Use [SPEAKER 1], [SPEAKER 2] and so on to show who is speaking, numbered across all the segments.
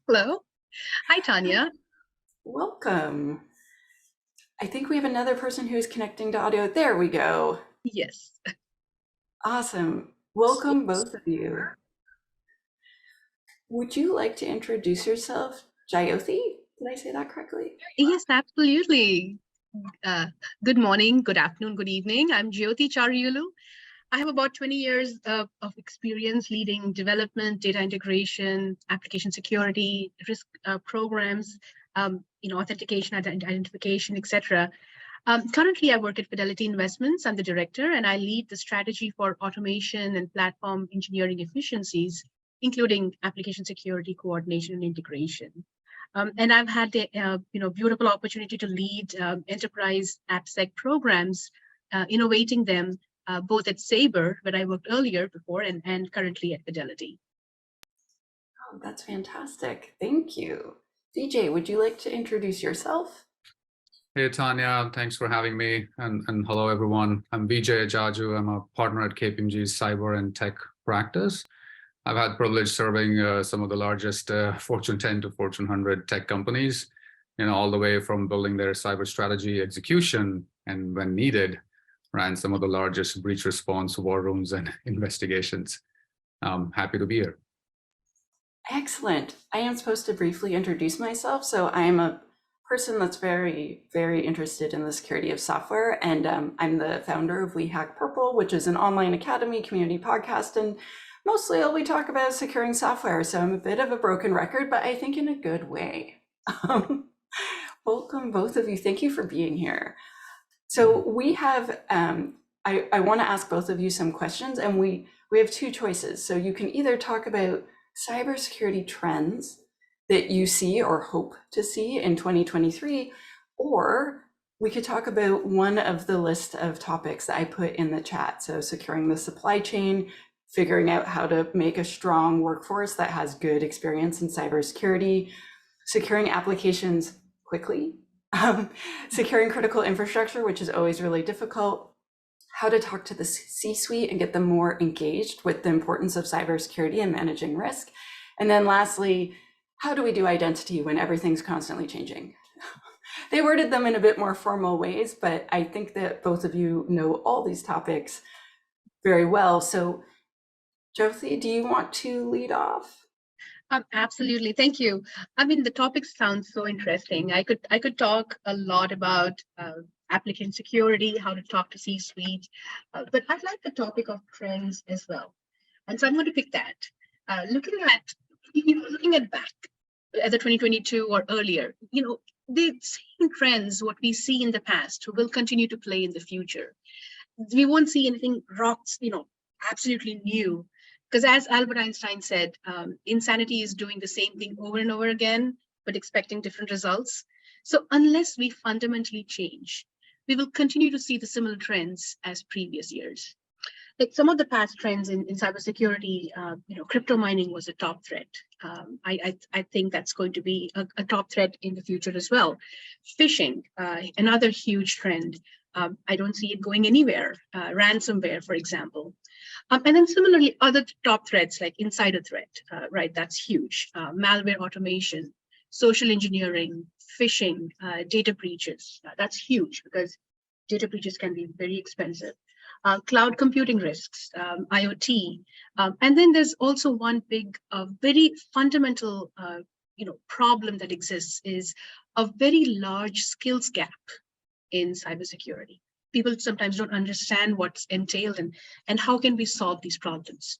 [SPEAKER 1] Hello. Hi, Tanya.
[SPEAKER 2] Welcome. I think we have another person who's connecting to audio. There we go.
[SPEAKER 1] Yes.
[SPEAKER 2] Awesome. Welcome, both of you. Would you like to introduce yourself, Jyothi? Did I say that correctly?
[SPEAKER 1] Yes, absolutely. Good morning, good afternoon, good evening. I'm Jyothi Charyulu. I have about 20 years of experience leading development, data integration, application security, risk programs, authentication, identification, etc. Currently, I work at Fidelity Investments. I'm the director, and I lead the strategy for automation and platform engineering efficiencies, including application security, coordination, and integration. And I've had the beautiful opportunity to lead enterprise AppSec programs, innovating them both at Sabre, where I worked earlier before, and currently at Fidelity.
[SPEAKER 2] Oh, that's fantastic. Thank you. Vijay, would you like to introduce yourself?
[SPEAKER 3] Hey, Tanya, thanks for having me. And hello, everyone. I'm Vijay Jajoo. I'm a partner at KPMG's cyber and tech practice. I've had privilege serving some of the largest Fortune 10 to Fortune 100 tech companies, all the way from building their cyber strategy execution, and when needed, ran some of the largest breach response war rooms and investigations. Happy to be here.
[SPEAKER 2] Excellent. I am supposed to briefly introduce myself. So I am a person that's very, very interested in the security of software. And I'm the founder of 𝗕𝗃𝗿𝗄𝗃, which is an online academy community podcast. And mostly we talk about securing software. So I'm a bit of a broken record, but I think in a good way. Welcome, both of you. Thank you for being here. So we have, I want to ask both of you some questions, and we have two choices. So you can either talk about cybersecurity trends that you see or hope to see in 2023, or we could talk about one of the list of topics that I put in the chat. So securing the supply chain, figuring out how to make a strong workforce that has good experience in cybersecurity, securing applications quickly, securing critical infrastructure, which is always really difficult, how to talk to the C-suite and get them more engaged with the importance of cybersecurity and managing risk. And then lastly, how do we do identity when everything's constantly changing? They worded them in a bit more formal ways, but I think that both of you know all these topics very well. So Jyothi, do you want to lead off?
[SPEAKER 1] Absolutely, thank you. I mean, the topic sounds so interesting. I could talk a lot about application security, how to talk to C-suite, but I'd like the topic of trends as well. And so I'm going to pick that. Looking at back at the 2022 or earlier, the same trends, what we see in the past, will continue to play in the future. We won't see anything rocks, absolutely new. Because as Albert Einstein said, insanity is doing the same thing over and over again, but expecting different results. So unless we fundamentally change, we will continue to see the similar trends as previous years. Like some of the past trends in cybersecurity, crypto mining was a top threat. I think that's going to be a top threat in the future as well. Phishing, another huge trend. I don't see it going anywhere. Ransomware, for example. And then similarly, other top threats like insider threat, right? That's huge. Malware automation, social engineering, phishing, data breaches. That's huge because data breaches can be very expensive. Cloud computing risks, IoT. And then there's also one big, very fundamental problem that exists is a very large skills gap in cybersecurity. People sometimes don't understand what's entailed and how can we solve these problems.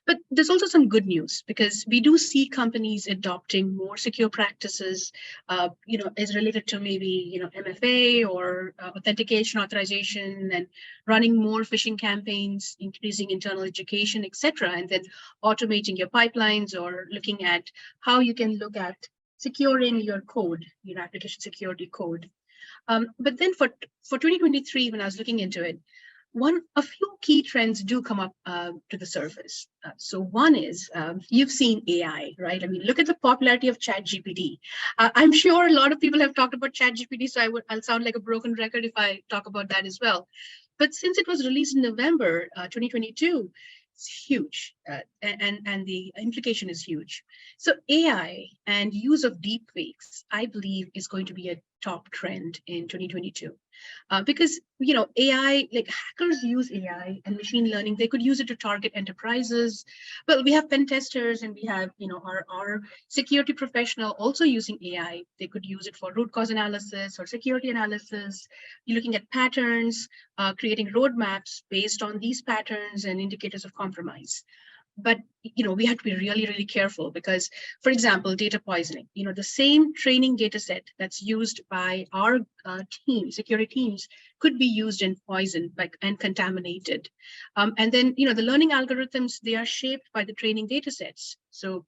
[SPEAKER 1] But there's also some good news because we do see companies adopting more secure practices, as related to maybe, MFA or authentication authorization and running more phishing campaigns, increasing internal education, etc., and then automating your pipelines or looking at how you can look at securing your code, application security code. But then for 2023, when I was looking into it, a few key trends do come up to the surface. So one is you've seen AI, right? I mean, look at the popularity of ChatGPT. I'm sure a lot of people have talked about ChatGPT, so I'll sound like a broken record if I talk about that as well. But since it was released in November 2022, huge, and the implication is huge. So AI and use of deep fakes, I believe, is going to be a top trend in 2022. Because, AI, like hackers use AI and machine learning, they could use it to target enterprises. Well, we have pen testers, and we have, our security professional also using AI. They could use it for root cause analysis or security analysis. You're looking at patterns, creating roadmaps based on these patterns and indicators of compromise. But we have to be really, really careful because, for example, data poisoning, the same training data set that's used by our security teams could be used in poison and contaminated. And then, the learning algorithms, they are shaped by the training data sets. So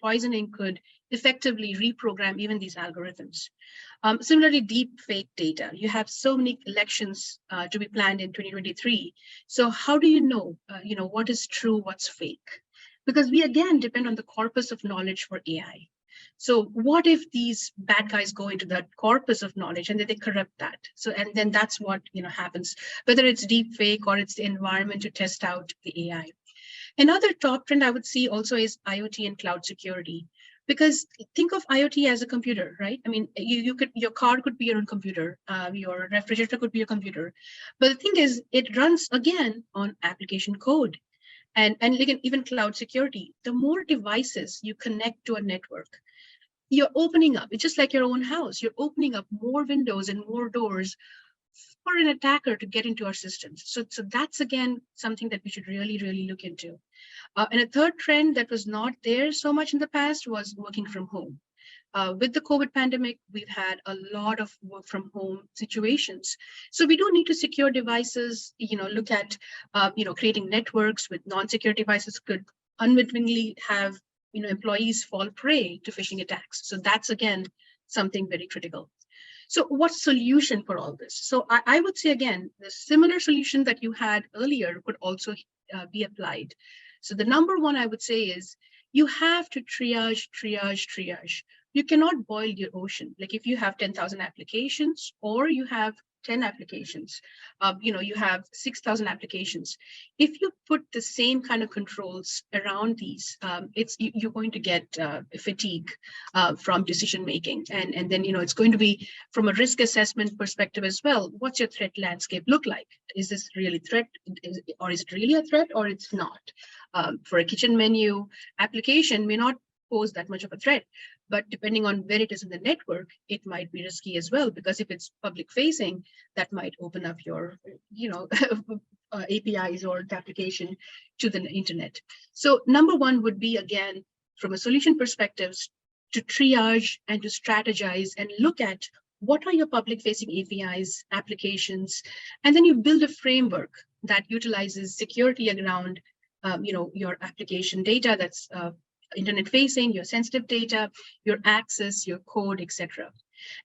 [SPEAKER 1] poisoning could effectively reprogram even these algorithms. Similarly, deep fake data. You have so many elections to be planned in 2023. So how do you know, what is true, what's fake? Because we again depend on the corpus of knowledge for AI. So what if these bad guys go into that corpus of knowledge and then they corrupt that? So, and then that's what happens, whether it's deep fake or it's the environment to test out the AI. Another top trend I would see also is IoT and cloud security. Because think of IoT as a computer, right? I mean, your car could be your own computer, your refrigerator could be your computer. But the thing is, it runs again on application code. And even cloud security, the more devices you connect to a network, you're opening up. It's just like your own house. You're opening up more windows and more doors for an attacker to get into our systems. So that's, again, something that we should really, really look into. And a third trend that was not there so much in the past was working from home. With the COVID pandemic, we've had a lot of work from home situations. So we do need to secure devices, look at, creating networks with non-secure devices could unwittingly have, employees fall prey to phishing attacks. So that's, again, something very critical. So what's solution for all this? So I would say, again, the similar solution that you had earlier could also be applied. So the number one I would say is you have to triage. You cannot boil your ocean. Like if you have 10,000 applications or you have 10 applications, you have 6,000 applications. If you put the same kind of controls around these, you're going to get fatigue from decision making, and then it's going to be from a risk assessment perspective as well. What's your threat landscape look like? Is this really threat, or is it really a threat, or it's not? For a kitchen menu application, may not pose that much of a threat. But depending on where it is in the network, it might be risky as well, because if it's public facing, that might open up your, APIs or the application to the internet. So number one would be, again, from a solution perspective, to triage and to strategize and look at what are your public facing APIs, applications, and then you build a framework that utilizes security around, your application data that's internet facing, your sensitive data, your access, your code, etc.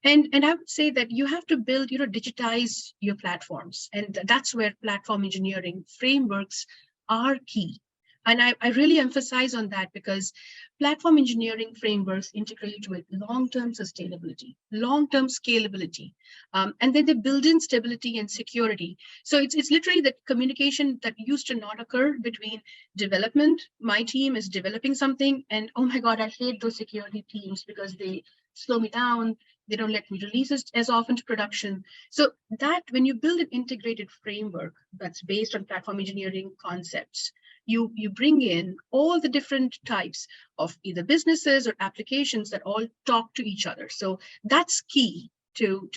[SPEAKER 1] And I would say that you have to build, digitize your platforms. And that's where platform engineering frameworks are key. And I really emphasize on that because platform engineering frameworks integrate with long-term sustainability, long-term scalability, and then they build in stability and security. So it's literally that communication that used to not occur between development. My team is developing something, and oh my God, I hate those security teams because they slow me down. They don't let me release it as often to production. So that when you build an integrated framework that's based on platform engineering concepts, you bring in all the different types of either businesses or applications that all talk to each other. So that's key to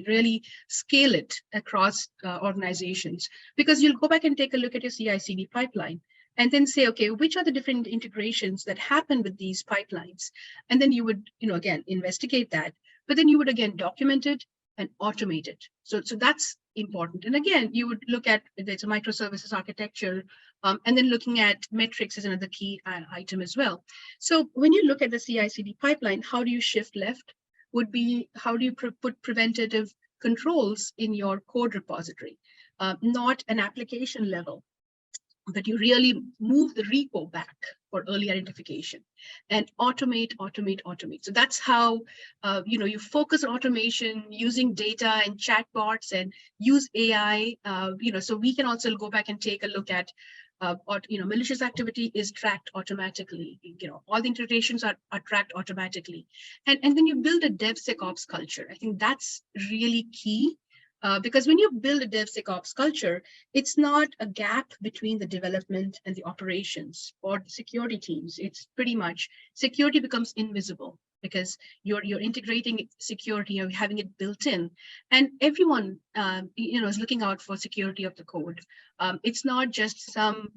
[SPEAKER 1] really scale it across organizations, because you'll go back and take a look at your CI/CD pipeline and then say, okay, which are the different integrations that happen with these pipelines? And then you would, again, investigate that, but then you would again document it and automate it. So that's important. And again, you would look at it's a microservices architecture, and then looking at metrics is another key item as well. So when you look at the CI/CD pipeline, how do you shift left? Would be how do you put preventative controls in your code repository, not an application level, but you really move the repo back for early identification and automate. So that's how, you focus on automation using data and chatbots and use AI, so we can also go back and take a look at or malicious activity is tracked automatically. All the integrations are tracked automatically, and then you build a DevSecOps culture. I think that's really key. Because when you build a DevSecOps culture, it's not a gap between the development and the operations or the security teams. It's pretty much security becomes invisible because you're integrating security, you're having it built in, and everyone is looking out for security of the code. It's not just some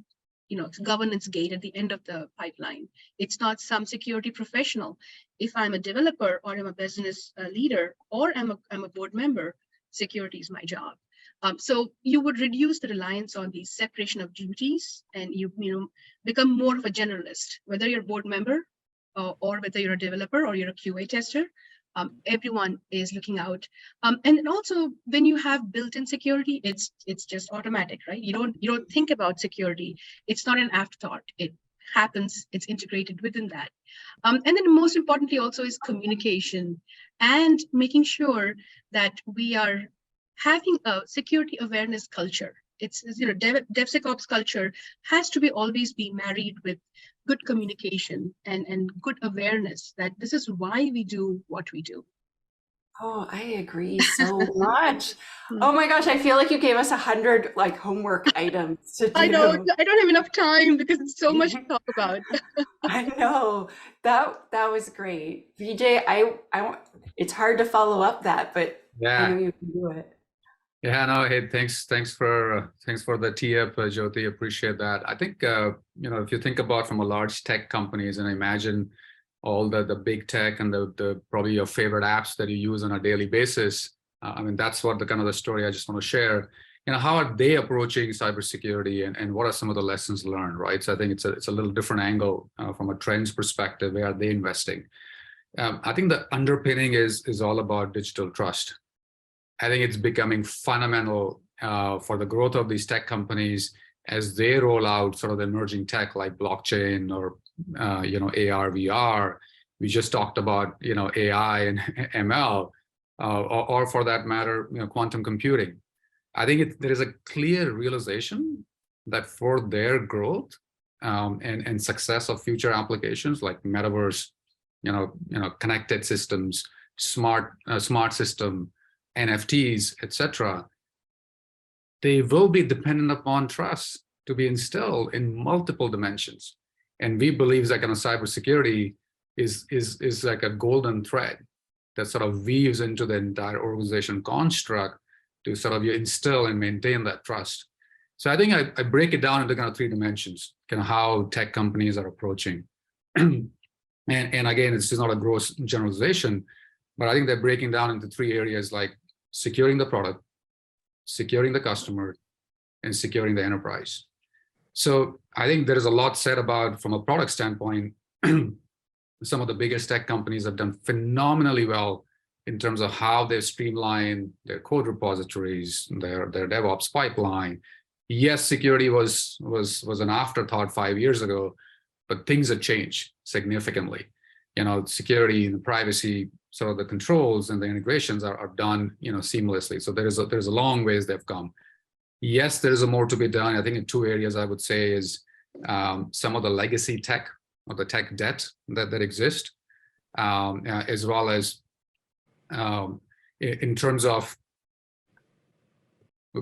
[SPEAKER 1] governance gate at the end of the pipeline. It's not some security professional. If I'm a developer or I'm a business leader or I'm a board member, security is my job. So you would reduce the reliance on the separation of duties, and you become more of a generalist, whether you're a board member or whether you're a developer or you're a QA tester. Everyone is looking out. And then also when you have built-in security, it's just automatic, right? You don't think about security. It's not an afterthought. It happens, it's integrated within that. And then most importantly also is communication and making sure that we are having a security awareness culture. It's DevSecOps culture has to always be married with good communication and good awareness that this is why we do what we do.
[SPEAKER 2] Oh, I agree so much. Oh my gosh, I feel like you gave us 100 homework items to do.
[SPEAKER 1] I don't have enough time because it's so much to talk about.
[SPEAKER 2] I know that was great, Vijay. I want. It's hard to follow up that, but
[SPEAKER 3] yeah,
[SPEAKER 2] I know you can do it.
[SPEAKER 3] Yeah, no, hey, thanks for the tee up, Jyothi. Appreciate that. I think if you think about from a large tech companies and imagine all the big tech and the probably your favorite apps that you use on a daily basis. I mean, that's what the kind of the story I just want to share. How are they approaching cybersecurity and what are some of the lessons learned, right? So I think it's a little different angle from a trends perspective. Where are they investing? I think the underpinning is all about digital trust. I think it's becoming fundamental for the growth of these tech companies as they roll out sort of the emerging tech like blockchain or AR, VR. We just talked about AI and ML, or for that matter, quantum computing. I think there is a clear realization that for their growth and success of future applications like metaverse, connected systems, smart system, NFTs, etc., they will be dependent upon trust to be instilled in multiple dimensions. And we believe that kind of cybersecurity is like a golden thread that sort of weaves into the entire organization construct to sort of instill and maintain that trust. So I think I break it down into kind of 3 dimensions, kind of how tech companies are approaching. and again, it's just not a gross generalization, but I think they're breaking down into 3 areas like securing the product, securing the customer, and securing the enterprise. So I think there is a lot said about, from a product standpoint, some of the biggest tech companies have done phenomenally well in terms of how they've streamlined their code repositories, their DevOps pipeline. Yes, security was an afterthought 5 years ago, but things have changed significantly. Security and privacy, sort of the controls and the integrations are done, seamlessly. So there's a long ways they've come. Yes, there is more to be done. I think in 2 areas I would say is some of the legacy tech or the tech debt that exists, as well as in terms of,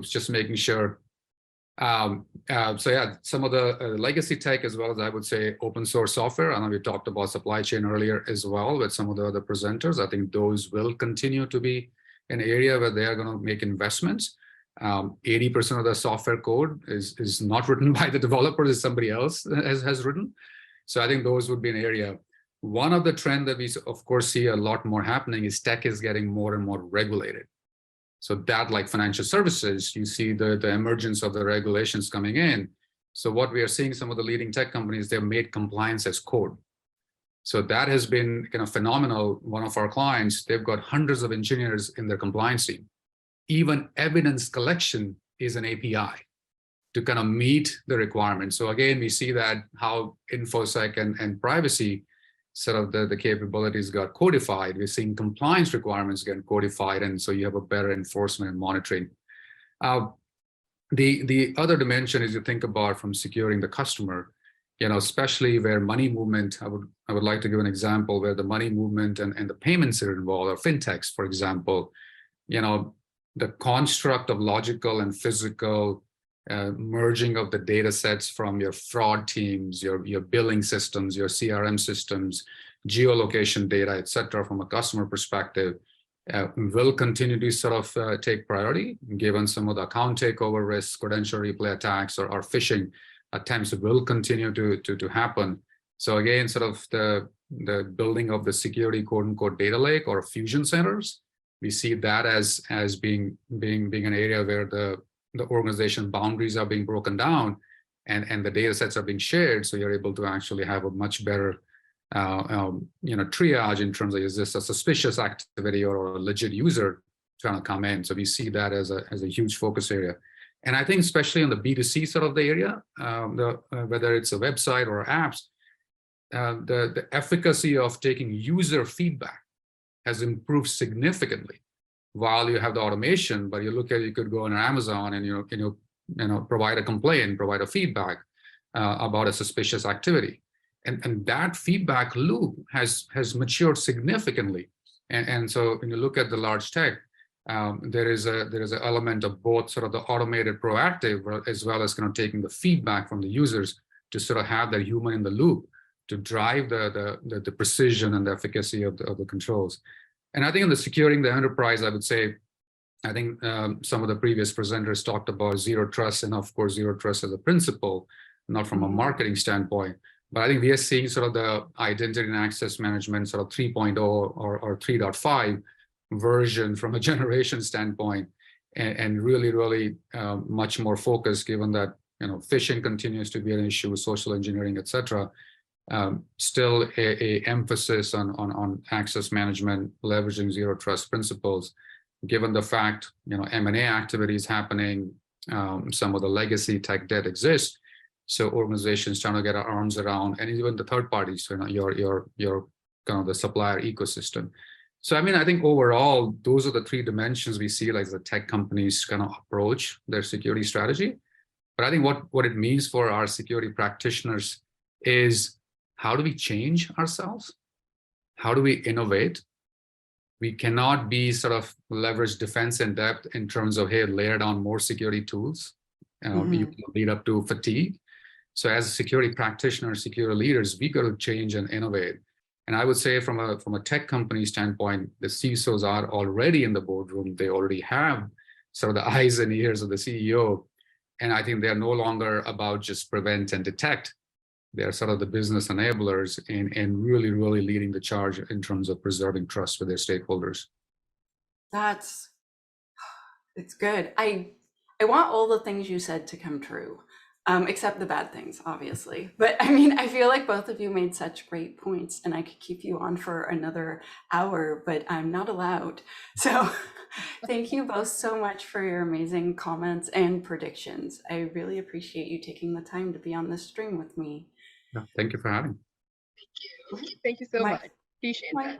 [SPEAKER 3] just making sure. So yeah, some of the legacy tech, as well as I would say open source software. I know we talked about supply chain earlier as well with some of the other presenters. I think those will continue to be an area where they are going to make investments. 80% of the software code is not written by the developers, it's somebody else has written. So I think those would be an area. One of the trends that we of course see a lot more happening is tech is getting more and more regulated. So that, like financial services, you see the emergence of the regulations coming in. So what we are seeing, some of the leading tech companies, they've made compliance as code. So that has been kind of phenomenal. One of our clients, they've got hundreds of engineers in their compliance team. Even evidence collection is an API to kind of meet the requirements. So again, we see that how InfoSec and privacy, sort of the capabilities got codified. We're seeing compliance requirements get codified, and so you have a better enforcement and monitoring. The other dimension is you think about from securing the customer, especially where money movement, I would like to give an example where the money movement and the payments are involved, or fintechs, for example, the construct of logical and physical merging of the data sets from your fraud teams, your billing systems, your CRM systems, geolocation data, et cetera, from a customer perspective, will continue to sort of take priority, given some of the account takeover risks, credential replay attacks, or phishing attempts will continue to happen. So again, sort of the building of the security quote unquote data lake or fusion centers, we see that as being an area where the organization boundaries are being broken down and the data sets are being shared. So you're able to actually have a much better triage in terms of, is this a suspicious activity or a legit user trying to come in? So we see that as a huge focus area. And I think especially on the B2C sort of the area, whether it's a website or apps, the efficacy of taking user feedback has improved significantly. While you have the automation, but you could go on Amazon and provide a complaint, provide a feedback about a suspicious activity. And that feedback loop has matured significantly. And so when you look at the large tech, there is an element of both sort of the automated proactive as well as kind of taking the feedback from the users to sort of have that human in the loop to drive the precision and the efficacy of the controls. And I think in the securing the enterprise, I would say, I think some of the previous presenters talked about zero trust, and of course, zero trust as a principle, not from a marketing standpoint. But I think we are seeing sort of the identity and access management sort of 3.0 or 3.5 version from a generation standpoint, and really much more focused, given that phishing continues to be an issue, social engineering, et cetera. Still a emphasis on access management, leveraging zero trust principles, given the fact M&A activities happening, some of the legacy tech debt exists. So organizations trying to get our arms around, and even the third parties, your kind of the supplier ecosystem. So I mean, I think overall, those are the three dimensions we see like the tech companies kind of approach their security strategy. But I think what it means for our security practitioners is, how do we change ourselves? How do we innovate? We cannot be sort of leverage defense in depth in terms of, hey, layer down more security tools. You can lead up to fatigue. So as a security practitioner, security leaders, we got to change and innovate. And I would say from a tech company standpoint, the CISOs are already in the boardroom. They already have sort of the eyes and ears of the CEO. And I think they're no longer about just prevent and detect. They're sort of the business enablers and really leading the charge in terms of preserving trust with their stakeholders.
[SPEAKER 2] It's good. I want all the things you said to come true, except the bad things, obviously. But I mean, I feel like both of you made such great points, and I could keep you on for another hour, but I'm not allowed. So thank you both so much for your amazing comments and predictions. I really appreciate you taking the time to be on this stream with me.
[SPEAKER 3] Yeah, thank you for having me.
[SPEAKER 1] Thank you so much. Appreciate that.